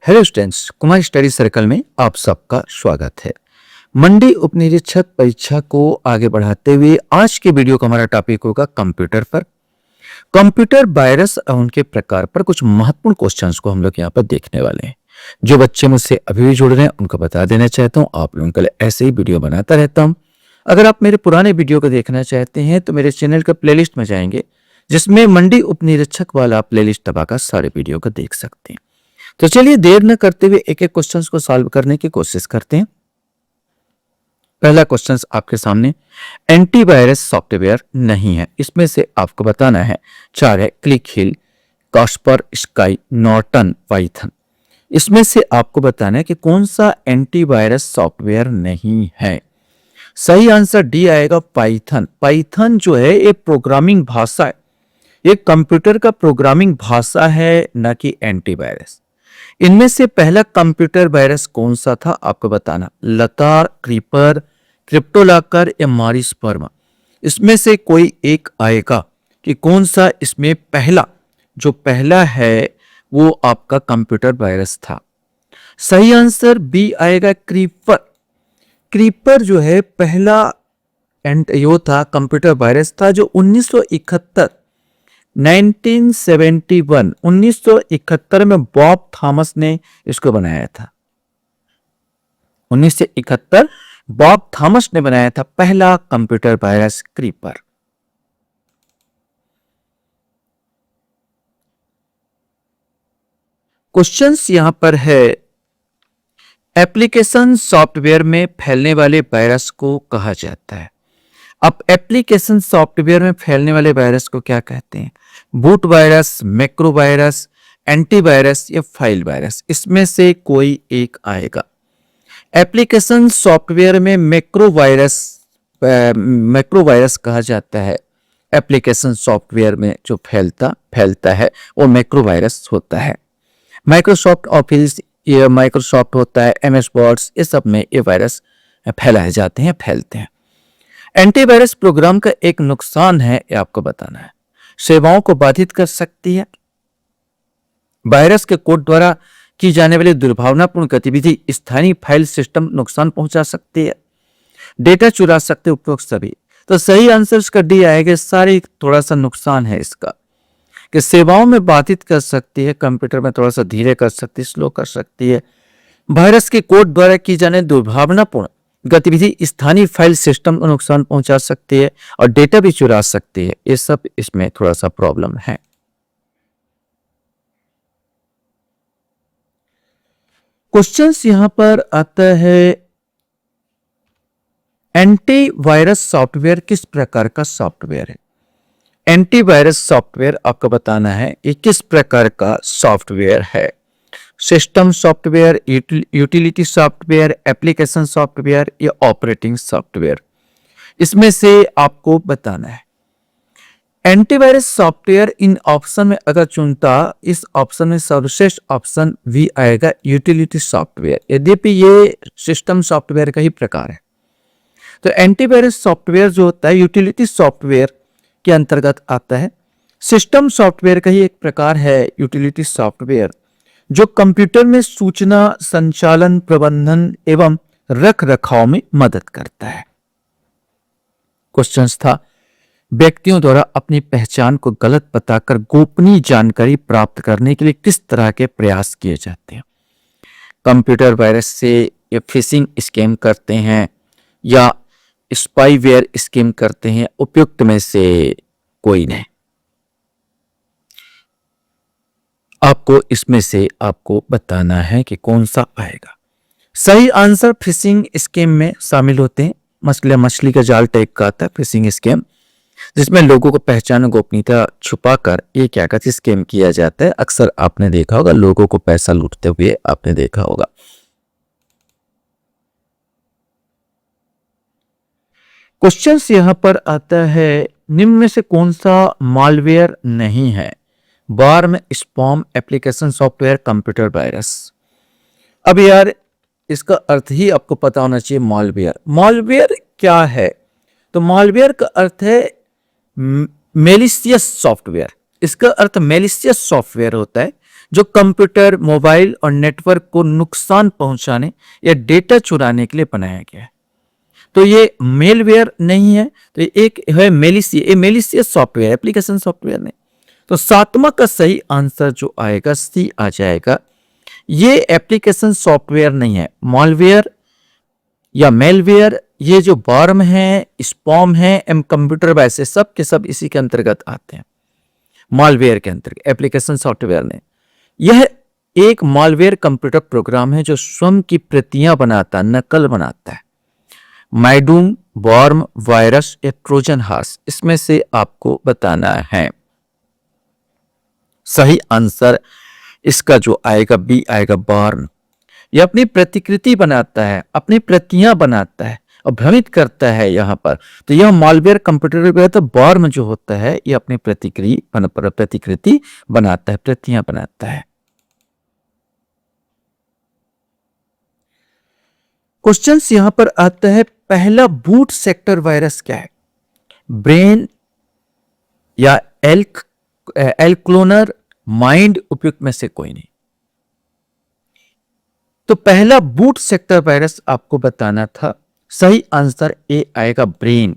Hello students, Kumar study circle में आप सबका स्वागत है। मंडी उपनिरीक्षक परीक्षा को आगे बढ़ाते हुए आज के वीडियो का हमारा टॉपिक होगा कंप्यूटर पर। कंप्यूटर वायरस और उनके प्रकार पर कुछ महत्वपूर्ण क्वेश्चंस को हम लोग यहाँ पर देखने वाले हैं। जो बच्चे मुझसे अभी भी जुड़ रहे हैं उनको बता देना चाहता हूँ, आप लोगों के लिए ऐसे ही वीडियो बनाता रहता हूँ। अगर आप मेरे पुराने वीडियो को देखना चाहते हैं तो मेरे चैनल के प्लेलिस्ट में जाएंगे, जिसमें मंडी उपनिरीक्षक वाला प्लेलिस्ट दबाकर सारे वीडियो को देख सकते हैं। तो चलिए देर न करते हुए एक एक क्वेश्चन को सॉल्व करने की कोशिश करते हैं। पहला क्वेश्चन आपके सामने, एंटीवायरस सॉफ्टवेयर नहीं है, इसमें से आपको बताना है। 4 है, क्लिक हिल, कास्पर स्काई, नॉर्टन, पाइथन। इसमें से आपको बताना है कि कौन सा एंटीवायरस सॉफ्टवेयर नहीं है। सही आंसर डी आएगा, पाइथन। पाइथन जो है एक प्रोग्रामिंग भाषा है, एक कंप्यूटर का प्रोग्रामिंग भाषा है, न कि एंटीवायरस। इनमें से पहला कंप्यूटर वायरस कौन सा था आपको बताना, लतार, क्रीपर, क्रिप्टोलाकर या मारिस्पर्म। इसमें से कोई एक आएगा कि कौन सा इसमें पहला है वो आपका कंप्यूटर वायरस था। सही आंसर बी आएगा, क्रीपर। क्रीपर जो है पहला यो था कंप्यूटर वायरस था, जो 1971 में बॉब थॉमस ने इसको बनाया था। 1971 बॉब थॉमस ने बनाया था पहला कंप्यूटर वायरस, क्रीपर। क्वेश्चंस यहां पर है, एप्लीकेशन सॉफ्टवेयर में फैलने वाले वायरस को कहा जाता है। अब एप्लीकेशन सॉफ्टवेयर में फैलने वाले वायरस को क्या कहते हैं? Boot virus, macro virus, antivirus या फाइल वायरस। इसमें से कोई एक आएगा। एप्लीकेशन सॉफ्टवेयर में मैक्रो वायरस कहा जाता है। एप्लीकेशन सॉफ्टवेयर में जो फैलता है वो मैक्रो वायरस होता है। माइक्रोसॉफ्ट ऑफिस, ये माइक्रोसॉफ्ट होता है, MS वर्ड्स, ये सब में ये वायरस फैलते हैं। एंटीवायरस प्रोग्राम का एक नुकसान है, ये आपको बताना है। सेवाओं को बाधित कर सकती है। वायरस के कोड द्वारा की जाने वाली दुर्भावनापूर्ण गतिविधि स्थानीय फाइल सिस्टम नुकसान पहुंचा सकती है। डेटा चुरा सकते उपरोक्त सभी। तो सही आंसर इसका डी आएगा। सारी थोड़ा सा नुकसान है इसका कि सेवाओं में बाधित कर सकती है, कंप्यूटर में थोड़ा सा धीरे कर सकती है, स्लो कर सकती है। वायरस के कोड द्वारा की जाने दुर्भावनापूर्ण गतिविधि स्थानीय फाइल सिस्टम को नुकसान पहुंचा सकती है और डेटा भी चुरा सकती है। ये सब इसमें थोड़ा सा प्रॉब्लम है। क्वेश्चंस यहां पर आता है, एंटीवायरस सॉफ्टवेयर किस प्रकार का सॉफ्टवेयर है? एंटीवायरस सॉफ्टवेयर आपको बताना है ये किस प्रकार का सॉफ्टवेयर है। System software, utility software, application software या ऑपरेटिंग सॉफ्टवेयर। इसमें से आपको बताना है। एंटीवायरस सॉफ्टवेयर इन ऑप्शन में अगर चुनता, इस ऑप्शन में सर्वश्रेष्ठ ऑप्शन वी आएगा, यूटिलिटी सॉफ्टवेयर। यद्यपि ये सिस्टम सॉफ्टवेयर का ही प्रकार है। तो एंटीवायरस सॉफ्टवेयर जो होता है यूटिलिटी सॉफ्टवेयर के अंतर्गत आता है। सिस्टम सॉफ्टवेयर का ही एक प्रकार है यूटिलिटी सॉफ्टवेयर, जो कंप्यूटर में सूचना संचालन, प्रबंधन एवं रख रखाव में मदद करता है। क्वेश्चन था, व्यक्तियों द्वारा अपनी पहचान को गलत बताकर गोपनीय जानकारी प्राप्त करने के लिए किस तरह के प्रयास किए जाते हैं? कंप्यूटर वायरस से या फिशिंग स्कैम करते हैं या स्पाईवेयर स्कैम करते हैं? उपयुक्त में से कोई नहीं। आपको इसमें से आपको बताना है कि कौन सा आएगा। सही आंसर फिशिंग स्कैम में शामिल होते हैं। मछली का जाल टाइप का आता है फिशिंग स्कैम, जिसमें लोगों को पहचान गोपनीयता छुपाकर ये क्या कहते स्कैम किया जाता है। अक्सर आपने देखा होगा, लोगों को पैसा लूटते हुए आपने देखा होगा। क्वेश्चंस यहां पर आता है, निम्न में से कौन सा मालवेयर नहीं है? Warm, spam, application software, computer virus. अब यार इसका अर्थ ही आपको पता होना चाहिए। मालवेयर क्या है? तो मालवेयर का अर्थ है मेलिशियस सॉफ्टवेयर। इसका अर्थ मेलिशियस सॉफ्टवेयर होता है जो कंप्यूटर, मोबाइल और नेटवर्क को नुकसान पहुंचाने या डेटा चुराने के लिए बनाया गया है। तो ये मेलवेयर नहीं है, तो ये एक है मेलिशियस सॉफ्टवेयर, एप्लीकेशन सॉफ्टवेयर नहीं। तो सातवां का सही आंसर जो आएगा सी आ जाएगा। ये एप्लीकेशन सॉफ्टवेयर नहीं है, मॉलवेयर या मेलवेयर। ये जो वर्म है, स्पॉम है, कंप्यूटर वैसे सब के सब इसी के अंतर्गत आते हैं, मॉलवेयर के अंतर्गत, एप्लीकेशन सॉफ्टवेयर नहीं। यह एक मॉलवेयर कंप्यूटर प्रोग्राम है जो स्वयं की प्रतियां बनाता, नकल बनाता है। माइडूम, वर्म, वायरस या ट्रोजन हॉर्स, इसमें से आपको बताना है। सही आंसर इसका जो आएगा बी आएगा, वर्म। यह अपनी प्रतिकृति बनाता है, अपनी प्रतियां बनाता है और भ्रमित करता है यहां पर। तो यह मॉलवेयर कंप्यूटर, तो वर्म जो होता है यह अपनी प्रतिकृति बनाता है, प्रतियां बनाता है। क्वेश्चन यहां पर आता है, पहला बूट सेक्टर वायरस क्या है? ब्रेन या एल्क्लोनर, माइंड, उपयुक्त में से कोई नहीं। तो पहला बूट सेक्टर वायरस आपको बताना था। सही आंसर ए आएगा, ब्रेन।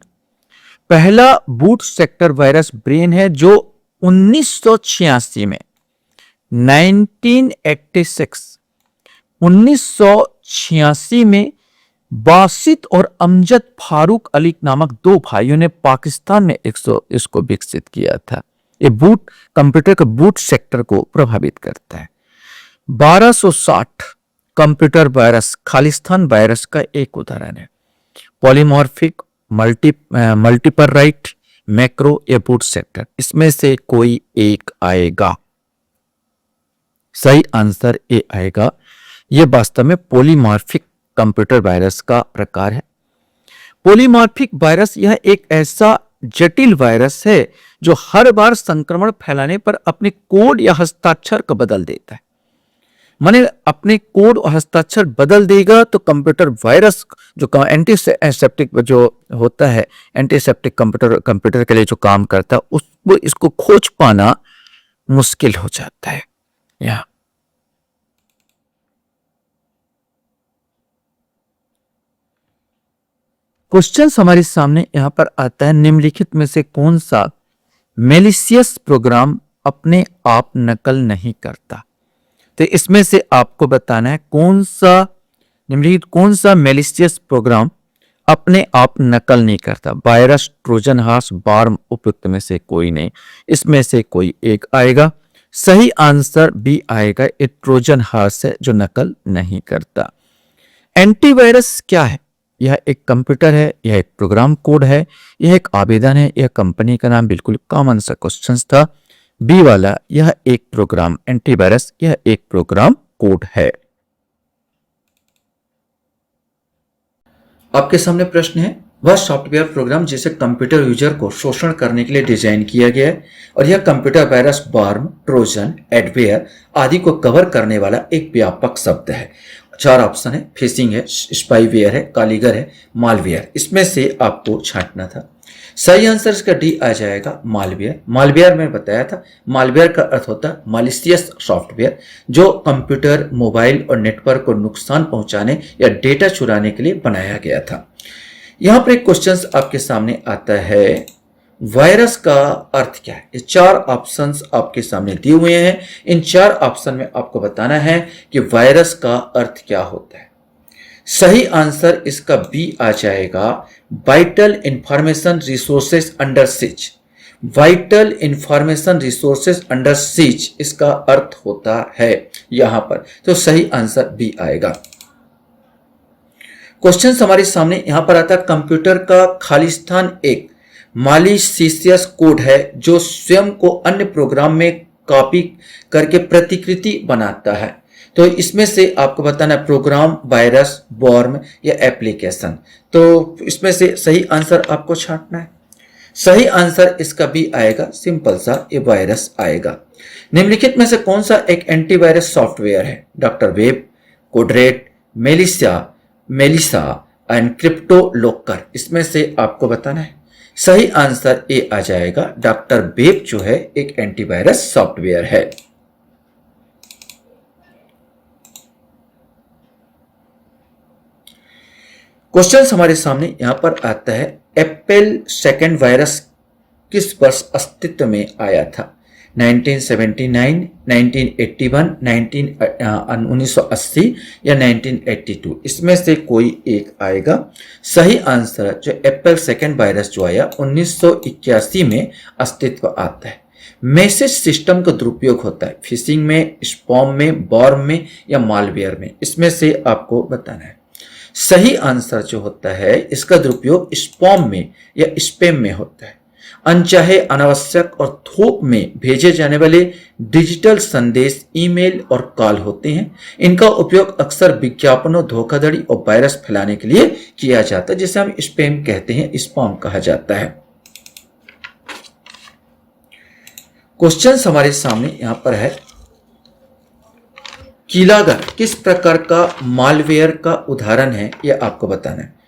पहला बूट सेक्टर वायरस ब्रेन है, जो 1986 में 1986 में बासित और अमजद फारूक अली नामक दो भाइयों ने पाकिस्तान में इसको विकसित किया था। ये बूट कंप्यूटर के बूट सेक्टर को प्रभावित करता है। 1260 कंप्यूटर वायरस खालिस्तान वायरस का एक उदाहरण है। पॉलीमॉर्फिक, मल्टीपर राइट, मैक्रो या बूट सेक्टर, इसमें से कोई एक आएगा। सही आंसर ए आएगा। यह वास्तव में पॉलीमॉर्फिक कंप्यूटर वायरस का प्रकार है। पॉलीमॉर्फिक वायरस यह एक ऐसा जटिल वायरस है जो हर बार संक्रमण फैलाने पर अपने कोड या हस्ताक्षर को बदल देता है। माने अपने कोड और हस्ताक्षर बदल देगा तो कंप्यूटर वायरस जो एंटीसेप्टिक जो होता है, एंटीसेप्टिक कंप्यूटर के लिए जो काम करता है, उसको इसको खोज पाना मुश्किल हो जाता है। यहाँ क्वेश्चन हमारे सामने यहां पर आता है, निम्नलिखित में से कौन सा मेलिशियस प्रोग्राम अपने आप नकल नहीं करता? तो इसमें से आपको बताना है कौन सा मेलिशियस प्रोग्राम अपने आप नकल नहीं करता। वायरस, ट्रोजन हॉर्स, वर्म, उपयुक्त में से कोई नहीं, इसमें से कोई एक आएगा। सही आंसर बी आएगा, ये ट्रोजन हॉर्स है जो नकल नहीं करता। एंटीवायरस क्या है? यह एक कंप्यूटर है, यह एक प्रोग्राम कोड है, यह एक आवेदन है, यह कंपनी का नाम। बिल्कुल कॉमन सा क्वेश्चन था बी वाला। यह एक प्रोग्राम, एंटीवायरस यह एक प्रोग्राम कोड है। आपके सामने प्रश्न है, वह सॉफ्टवेयर प्रोग्राम जिसे कंप्यूटर यूजर को शोषण करने के लिए डिजाइन किया गया है और यह computer virus, worm, Trojan, adware आदि को कवर करने वाला एक व्यापक शब्द है। 4 ऑप्शन है, फिशिंग है, स्पाईवेयर है, कालीगर है, मालवेयर। इसमें से आपको छांटना था। सही आंसर इसका डी आ जाएगा, मालवेयर। मालवेयर में बताया था, मालवेयर का अर्थ होता है मालिशियस सॉफ्टवेयर, जो कंप्यूटर, मोबाइल और नेटवर्क को नुकसान पहुंचाने या डेटा चुराने के लिए बनाया गया था। यहां पर एक क्वेश्चन आपके सामने आता है, वायरस का अर्थ क्या है? ये 4 ऑप्शंस आपके सामने दिए हुए हैं। इन 4 ऑप्शन में आपको बताना है कि वायरस का अर्थ क्या होता है। सही आंसर इसका बी आ जाएगा, vital information resources under seize. Vital information resources under seize इसका अर्थ होता है यहां पर। तो सही आंसर बी आएगा। क्वेश्चन हमारे सामने यहां पर आता है, कंप्यूटर का खालिस्तान एक मालिशियस कोड है जो स्वयं को अन्य प्रोग्राम में कॉपी करके प्रतिकृति बनाता है। तो इसमें से आपको बताना है प्रोग्राम, वायरस, वर्म या एप्लीकेशन। तो इसमें से सही आंसर आपको छांटना है। सही आंसर इसका भी आएगा, सिंपल सा ये वायरस आएगा। निम्नलिखित में से कौन सा एक एंटीवायरस सॉफ्टवेयर है? Doctor web, code red, Melissa and CryptoLocker. इसमें से आपको बताना है। सही आंसर ए आ जाएगा, डॉक्टर वेब जो है एक एंटीवायरस सॉफ्टवेयर है। क्वेश्चन हमारे सामने यहां पर आता है, एप्पल सेकेंड वायरस किस वर्ष अस्तित्व में आया था? 1979, 1981, 1980 या 1982? इसमें से कोई एक आएगा। सही आंसर जो एप्पल सेकेंड वायरस जो आया 1981 में अस्तित्व आता है। मैसेज सिस्टम का दुरुपयोग होता है फिशिंग में, स्पैम में, वॉर्म में या मालवेयर में। इसमें से आपको बताना है। सही आंसर जो होता है इसका दुरुपयोग स्पैम में या स्पैम में होता है। अनचाहे, अनावश्यक और थोक में भेजे जाने वाले डिजिटल संदेश, ईमेल और कॉल होते हैं। इनका उपयोग अक्सर विज्ञापनों, धोखाधड़ी और वायरस फैलाने के लिए किया जाता है, जिसे हम स्पैम कहते हैं, स्पैम कहा जाता है। क्वेश्चन हमारे सामने यहां पर है, कीलागर किस प्रकार का मालवेयर का उदाहरण है? यह आपको बताना है।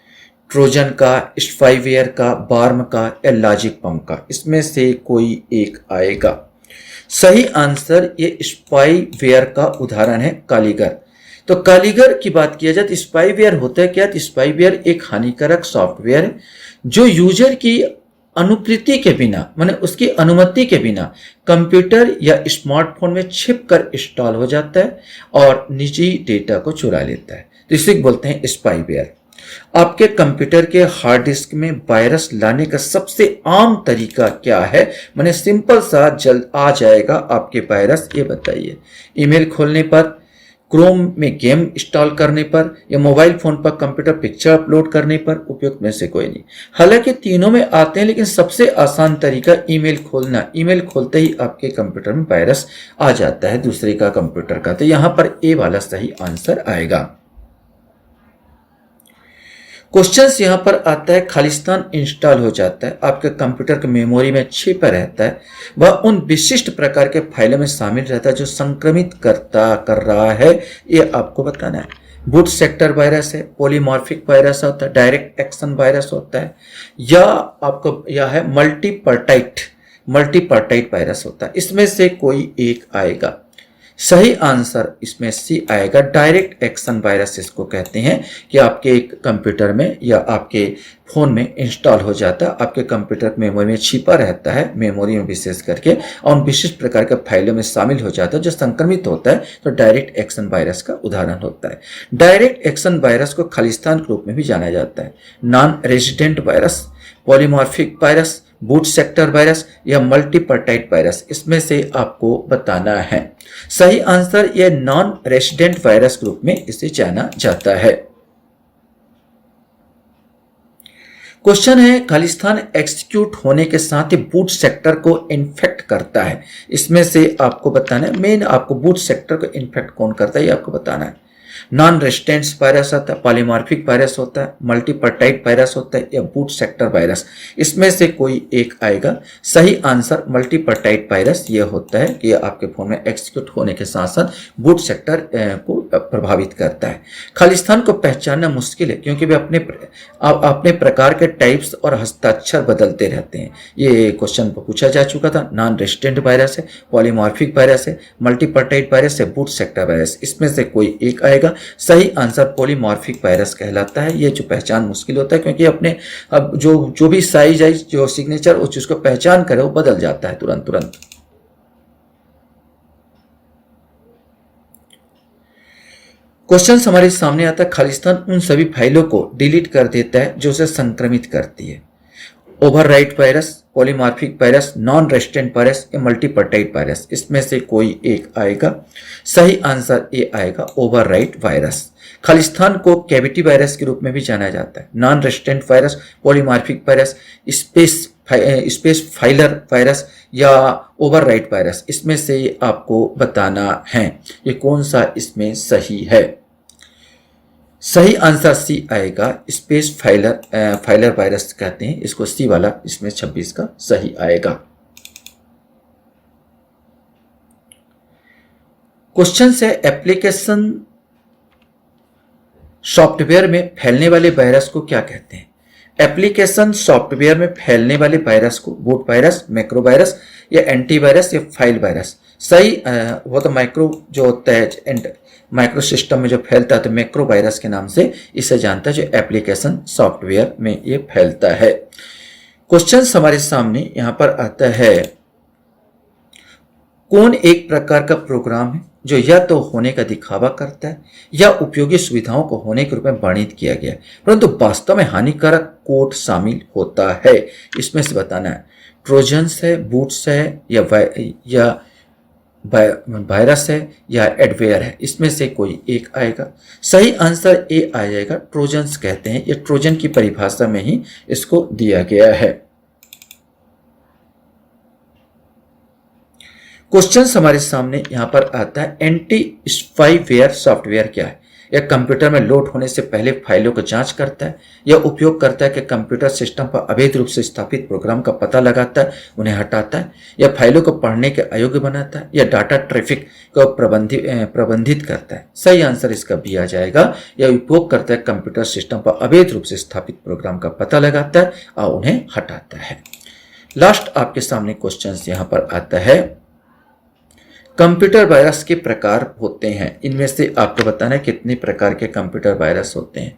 ट्रोजन का, स्पाईवेयर का, बार्म का या लॉजिक पम्प का? इसमें से कोई एक आएगा। सही आंसर ये स्पाईवेयर का उदाहरण है, कालीगर। तो कालीगर की बात किया जाए तो स्पाईवेयर होता है क्या? तो स्पाईवेयर एक हानिकारक सॉफ्टवेयर है जो यूजर की अनुमति के बिना, माने उसकी अनुमति के बिना कंप्यूटर या स्मार्टफोन में छिपकर इंस्टॉल हो जाता है और निजी डेटा को चुरा लेता है। तो इसे बोलते हैं स्पाईवेयर। आपके कंप्यूटर के हार्ड डिस्क में वायरस लाने का सबसे आम तरीका क्या है? माने सिंपल सा, जल्द आ जाएगा आपके वायरस, ये बताइए। ईमेल खोलने पर, क्रोम में गेम इंस्टॉल करने पर या मोबाइल फोन पर कंप्यूटर पिक्चर अपलोड करने पर? उपयुक्त में से कोई नहीं। हालांकि तीनों में आते हैं, लेकिन सबसे आसान तरीका ईमेल खोलना। ईमेल खोलते ही आपके कंप्यूटर में वायरस आ जाता है दूसरे का कंप्यूटर का। तो यहां पर ए वाला सही आंसर आएगा। क्वेश्चन यहां पर आता है, खालिस्तान इंस्टॉल हो जाता है, आपके कंप्यूटर के मेमोरी में छिपा रहता है। वह उन विशिष्ट प्रकार के फाइलों में शामिल रहता है जो संक्रमित कर रहा है, ये आपको बताना है। बूट सेक्टर वायरस है, पॉलीमॉर्फिक वायरस होता है, डायरेक्ट एक्शन वायरस होता है, या आपको यह है मल्टीपर्टाइट वायरस होता है। इसमें से कोई एक आएगा। सही आंसर इसमें सी आएगा, डायरेक्ट एक्शन वायरस इसको कहते हैं, कि आपके एक कंप्यूटर में या आपके फोन में इंस्टॉल हो जाता है, आपके कंप्यूटर मेमोरी में छिपा रहता है, मेमोरी में विशेष करके, और उन विशिष्ट प्रकार के फाइलों में शामिल हो जाता है जो संक्रमित होता है। तो डायरेक्ट एक्शन वायरस का उदाहरण होता है। डायरेक्ट एक्शन वायरस को खालिस्तान के रूप में भी जाना जाता है। Non resident virus, polymorphic virus, boot sector virus या मल्टीपर्टाइट वायरस? इसमें से आपको बताना है। सही आंसर ये नॉन रेजिडेंट वायरस के रूप में इसे जाना जाता है। क्वेश्चन है, खालिस्तान एग्जीक्यूट होने के साथ ही बूट सेक्टर को इन्फेक्ट करता है। इसमें से आपको बताना है, मेन आपको बूट सेक्टर को इन्फेक्ट कौन करता है ये आपको बताना है। नॉन रेजिस्टेंट वायरस होता है, पॉलीमॉर्फिक वायरस होता है, मल्टीपर्टाइट वायरस होता है या बूट सेक्टर वायरस? इसमें से कोई एक आएगा। सही आंसर मल्टीपर्टाइट वायरस ये होता है कि आपके फोन में एग्जीक्यूट होने के साथ साथ बूट सेक्टर को प्रभावित करता है। खालिस्तान को पहचानना मुश्किल है क्योंकि वे अपने प्रकार के टाइप्स और हस्ताक्षर बदलते रहते हैं। ये क्वेश्चन पूछा जा चुका था। नॉन रेजिस्टेंट वायरस है, पॉलीमॉर्फिक वायरस है, मल्टीपर्टाइट वायरस है, बूट सेक्टर वायरस? इसमें से कोई एक आएगा। सही आंसर पॉलीमॉर्फिक वायरस कहलाता है। ये जो पहचान मुश्किल होता है क्योंकि अपने अब जो भी साइज है, जो सिग्नेचर उस चीज को पहचान करे वो बदल जाता है तुरंत। क्वेश्चन हमारे सामने आता है, खालिस्तान उन सभी फाइलों को डिलीट कर देता है जो उसे संक्रमित करती है। Overwrite virus, polymorphic virus, non resistant virus या मल्टीपर्टाइट वायरस? इसमें से कोई एक आएगा। सही आंसर ये आएगा, ओवरराइट वायरस। खालिस्तान को कैविटी वायरस के रूप में भी जाना जाता है। Non resistant virus, polymorphic virus, space filer virus या ओवरराइट वायरस? इसमें से आपको बताना है ये कौन सा इसमें सही है। सही आंसर सी आएगा, स्पेस फाइलर वायरस कहते हैं इसको, सी वाला इसमें 26 का सही आएगा। क्वेश्चन से, एप्लीकेशन सॉफ्टवेयर में फैलने वाले वायरस को क्या कहते हैं? एप्लीकेशन सॉफ्टवेयर में फैलने वाले वायरस को बूट वायरस, मैक्रो वायरस या एंटीवायरस या फाइल वायरस? सही वो तो माइक्रो जो होता है माइक्रो सिस्टम में जो फैलता है तो मैक्रो वायरस के नाम से इसे जानता है, जो एप्लीकेशन सॉफ्टवेयर में ये फैलता है। क्वेश्चन हमारे सामने यहां पर आता है, कौन एक प्रकार का प्रोग्राम है जो या तो होने का दिखावा करता है या उपयोगी सुविधाओं को होने के रूप में वर्णित किया गया है, परंतु वास्तव में हानिकारक कोड शामिल होता है। इसमें से बताना है ट्रोजन्स है, बूट्स है या वायरस है या एडवेयर है। इसमें से कोई एक आएगा। सही आंसर ए आ जाएगा, ट्रोजन्स कहते हैं। ये ट्रोजन की परिभाषा में ही इसको दिया गया है। क्वेश्चन हमारे सामने यहां पर आता है, एंटी स्पाईवेयर सॉफ्टवेयर क्या है? यह कंप्यूटर में लोड होने से पहले फाइलों को जांच करता है। यह उपयोग करता है कि कंप्यूटर सिस्टम पर अवैध रूप से स्थापित प्रोग्राम का पता लगाता है, उन्हें हटाता है। यह फाइलों को पढ़ने के अयोग्य बनाता है। यह डाटा ट्रैफिक को प्रबंधित करता है। सही आंसर इसका भी आ जाएगा। यह उपयोग करता है कंप्यूटर सिस्टम पर अवैध रूप से स्थापित प्रोग्राम का पता लगाता है और उन्हें हटाता है। लास्ट आपके सामने क्वेश्चन यहां पर आता है, कंप्यूटर वायरस के प्रकार होते हैं। इनमें से आपको बताना है कितने प्रकार के कंप्यूटर वायरस होते हैं।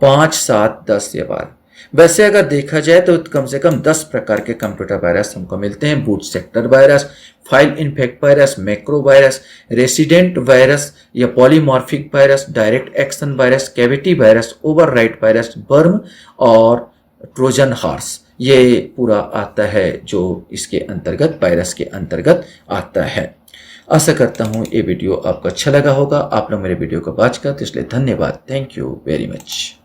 5, 7, 10 या 12। वैसे अगर देखा जाए तो कम से कम 10 प्रकार के कंप्यूटर वायरस हमको मिलते हैं। Boot sector virus, file infect virus, macro virus, resident virus या polymorphic virus, direct action virus, cavity virus, overwrite virus, worm और ट्रोजन हॉर्स। ये पूरा आता है जो इसके अंतर्गत, वायरस के अंतर्गत आता है। आशा करता हूँ ये वीडियो आपको अच्छा लगा होगा। आप लोग मेरे वीडियो को वॉच करते इसलिए धन्यवाद। Thank you very much.